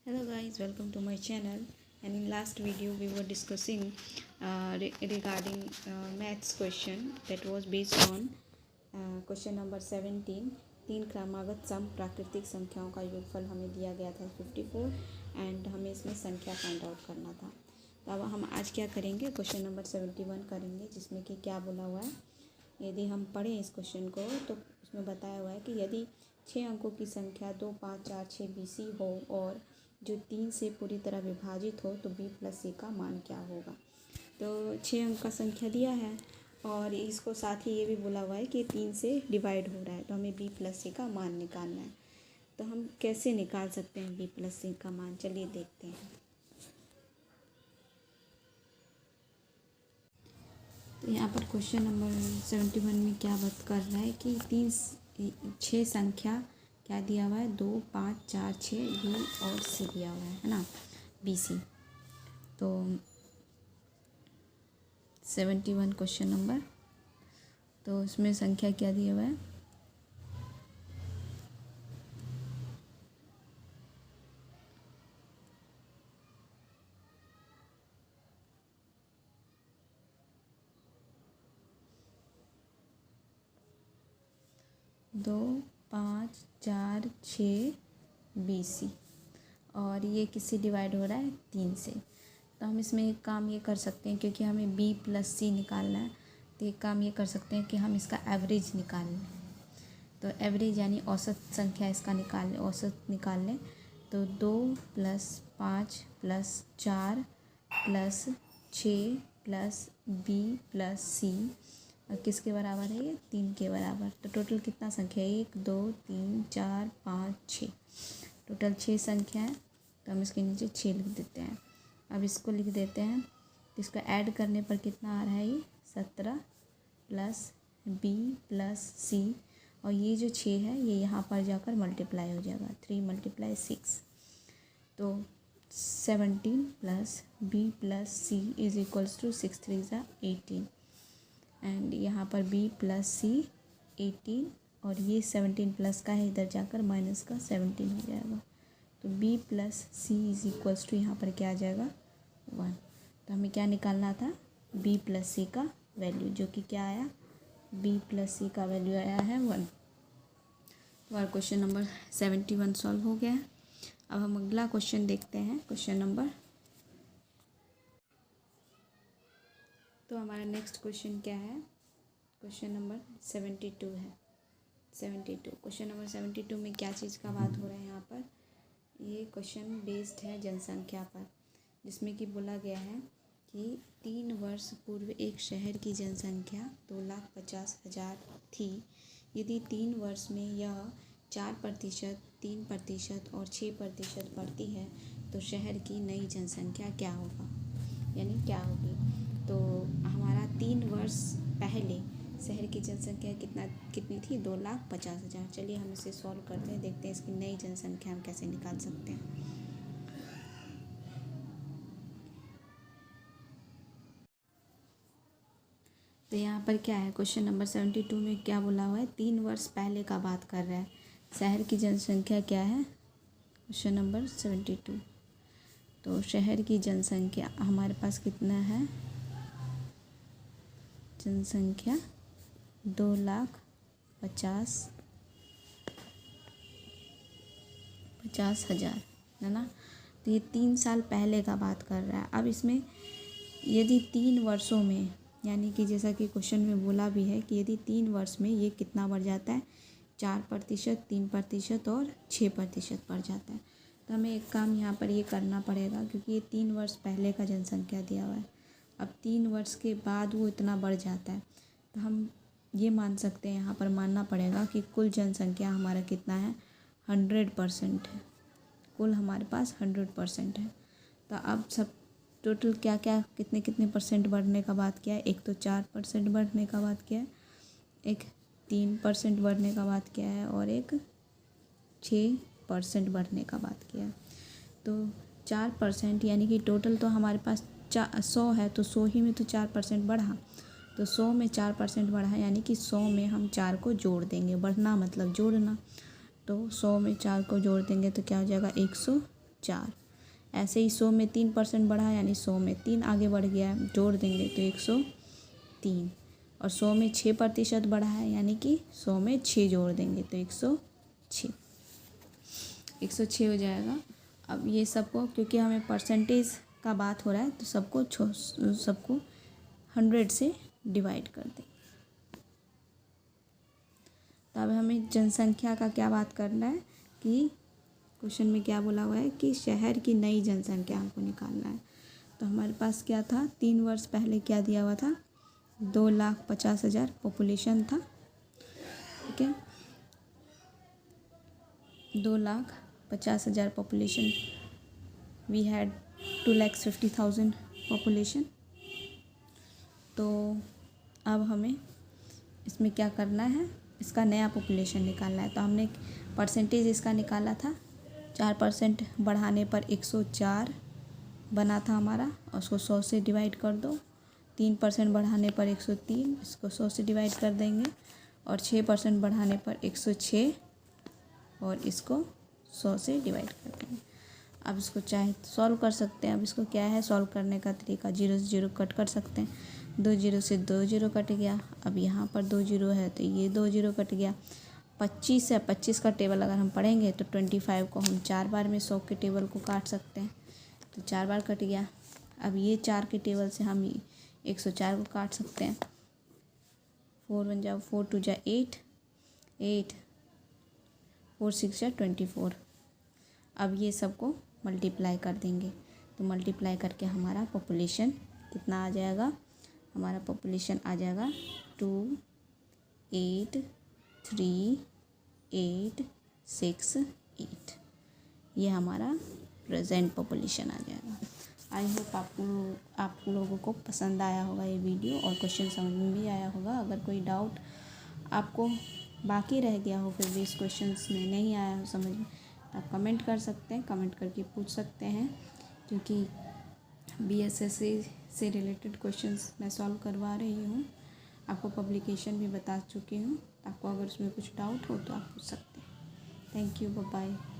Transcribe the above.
Hello guys, welcome to my channel. And in last video we were discussing regarding maths question that was based on question number 17। तीन क्रमागत सम प्राकृतिक संख्याओं का योगफल हमें दिया गया था 54 एंड हमें इसमें संख्या फाइंड आउट करना था। तो अब हम आज क्या करेंगे, क्वेश्चन नंबर 71 करेंगे, जिसमें कि क्या बोला हुआ है। यदि हम पढ़ें इस क्वेश्चन को तो उसमें बताया हुआ है कि यदि 6 अंकों की संख्या 2, 5, 4, 6 BC हो और जो 3 से पूरी तरह विभाजित हो तो b + c का मान क्या होगा। तो 6 अंक का संख्या दिया है और इसको साथ ही ये भी बोला हुआ है कि 3 से डिवाइड हो रहा है, तो हमें b + c का मान निकालना है। तो हम कैसे निकाल सकते हैं b + c का मान, चलिए देखते हैं। तो यहाँ पर क्वेश्चन नंबर 71 में क्या बात कर रहा है कि 6 संख्या क्या दिया हुआ है, 2, 5, 4, 6 B और C दिया हुआ है ना, BC। तो 71 क्वेश्चन नंबर, तो उसमें संख्या क्या दिया हुआ है, दो, 5, 4, 6 BC और ये किससे डिवाइड हो रहा है, 3 से। तो हम इसमें एक काम ये कर सकते हैं, क्योंकि हमें b + c निकालना है, तो एक काम ये कर सकते हैं कि हम इसका एवरेज निकाल लें। तो एवरेज यानी औसत संख्या इसका निकाल लें, औसत निकाल लें। तो 2 + 5 + 4 + 6 + b + c और किसके बराबर है, ये 3 के बराबर। तो टोटल कितना संख्या है, 1, 2, 3, 4, 5, 6, टोटल 6 संख्या है। तो हम इसके नीचे 6 लिख देते हैं। अब इसको लिख देते हैं, तो इसको ऐड करने पर कितना आ रहा है, ये 17 + b + c और ये जो 6 है ये यहाँ पर जाकर मल्टीप्लाई हो जाएगा, 3 × 6। तो 17 + b + c = 6 3 = 18 एंड यहाँ पर b + c 18 और ये 17 प्लस का है, इधर जाकर माइनस का 17 हो जाएगा। तो b + c = यहाँ पर क्या आ जाएगा, 1। तो हमें क्या निकालना था, b + c का वैल्यू, जो कि क्या आया, b + c का वैल्यू आया है 1। तो हमारा क्वेश्चन नंबर 71 सॉल्व हो गया है। अब हम अगला क्वेश्चन देखते हैं, क्वेश्चन नंबर। तो हमारा नेक्स्ट क्वेश्चन क्या है, क्वेश्चन नंबर 72 है। 72 क्वेश्चन नंबर 72 में क्या चीज़ का बात हो रहा है, यहाँ पर ये क्वेश्चन बेस्ड है जनसंख्या पर, जिसमें कि बोला गया है कि 3 वर्ष पूर्व एक शहर की जनसंख्या 2,50,000 थी। यदि 3 वर्ष में यह 4%, 3% और 6% बढ़ती है तो शहर की नई जनसंख्या क्या होगा, यानी क्या होगी। तो हमारा 3 वर्ष पहले शहर की जनसंख्या कितनी थी, 2,50,000। चलिए हम इसे सॉल्व करते हैं, देखते हैं इसकी नई जनसंख्या हम कैसे निकाल सकते हैं। तो यहाँ पर क्या है, क्वेश्चन नंबर 72 में क्या बोला हुआ है, 3 वर्ष पहले का बात कर रहा है। शहर की जनसंख्या क्या है, क्वेश्चन नंबर 72। तो शहर की जनसंख्या हमारे पास कितना है, जनसंख्या 2,50,000 है ना। तो ये 3 साल पहले का बात कर रहा है। अब इसमें यदि 3 वर्षों में, यानी कि जैसा कि क्वेश्चन में बोला भी है कि यदि 3 वर्ष में ये कितना बढ़ जाता है, 4%, 3% और 6% बढ़ जाता है। तो हमें एक काम यहाँ पर ये करना पड़ेगा, क्योंकि ये 3 वर्ष पहले का जनसंख्या दिया हुआ है। अब 3 वर्ष के बाद वो इतना बढ़ जाता है, तो हम ये मान सकते हैं, यहाँ पर मानना पड़ेगा कि कुल जनसंख्या हमारा कितना है, 100% है। कुल हमारे पास 100% है। तो अब सब टोटल क्या क्या कितने कितने % बढ़ने का बात किया है, एक तो 4% बढ़ने का बात किया है, एक 3% बढ़ने का बात किया है और एक 6% बढ़ने का बात किया है। तो 4% यानी कि टोटल तो हमारे पास 100 है, तो 100 ही में तो 4% बढ़ा, तो 100 में 4% बढ़ा, यानी कि 100 में हम 4 को जोड़ देंगे। बढ़ना मतलब जोड़ना, तो 100 में 4 को जोड़ देंगे तो क्या हो जाएगा, 104। ऐसे ही 100 में 3% बढ़ा यानी 100 में 3 आगे बढ़ गया है, जोड़ देंगे तो 103। और 100 में 6% बढ़ा है यानी कि 100 में 6 जोड़ देंगे तो 106 हो जाएगा। अब ये सबको, क्योंकि हमें परसेंटेज का बात हो रहा है, तो सबको 100 से डिवाइड कर दें। तो अब हमें जनसंख्या का क्या बात करना है कि क्वेश्चन में क्या बोला हुआ है कि शहर की नई जनसंख्या हमको निकालना है। तो हमारे पास क्या था, 3 वर्ष पहले क्या दिया हुआ था, 2,50,000 पॉपुलेशन था। ठीक है, 2,50,000 पॉपुलेशन, वी हैड 2,50,000 पॉपुलेशन। तो अब हमें इसमें क्या करना है, इसका नया पॉपुलेशन निकालना है। तो हमने परसेंटेज इसका निकाला था, 4% बढ़ाने पर 104 बना था हमारा, और उसको 100 से डिवाइड कर दो। 3% बढ़ाने पर 103, इसको 100 से डिवाइड कर देंगे। और 6% बढ़ाने पर 106, और इसको 100 से डिवाइड कर देंगे। अब इसको चाहे सॉल्व कर सकते हैं। अब इसको क्या है सॉल्व करने का तरीका, 0 से 0 कट कर सकते हैं। 2 0 से 2 0 कट गया। अब यहाँ पर 2 0 है तो ये 2 0 कट गया। 25 है, 25 का टेबल अगर हम पढ़ेंगे तो 25 को हम 4 बार में 100 के टेबल को काट सकते हैं, तो 4 बार कट गया। अब ये 4 के टेबल से हम 104 को काट सकते हैं। 4 1 जा 4 2 जा 8, 8 4 6 जा 24। अब ये सबको मल्टीप्लाई कर देंगे, तो मल्टीप्लाई करके हमारा पॉपुलेशन कितना आ जाएगा, हमारा पॉपुलेशन आ जाएगा 283,868। ये हमारा प्रेजेंट पॉपुलेशन आ जाएगा। आई होप आप लोगों को पसंद आया होगा ये वीडियो, और क्वेश्चन समझ में भी आया होगा। अगर कोई डाउट आपको बाकी रह गया हो, फिर भी इस क्वेश्चंस में नहीं आया हो समझ में, आप कमेंट कर सकते हैं, कमेंट करके पूछ सकते हैं, क्योंकि BSSC से रिलेटेड क्वेश्चंस मैं सॉल्व करवा रही हूँ। आपको पब्लिकेशन भी बता चुकी हूँ। आपको अगर उसमें कुछ डाउट हो तो आप पूछ सकते हैं। Thank you, bye bye.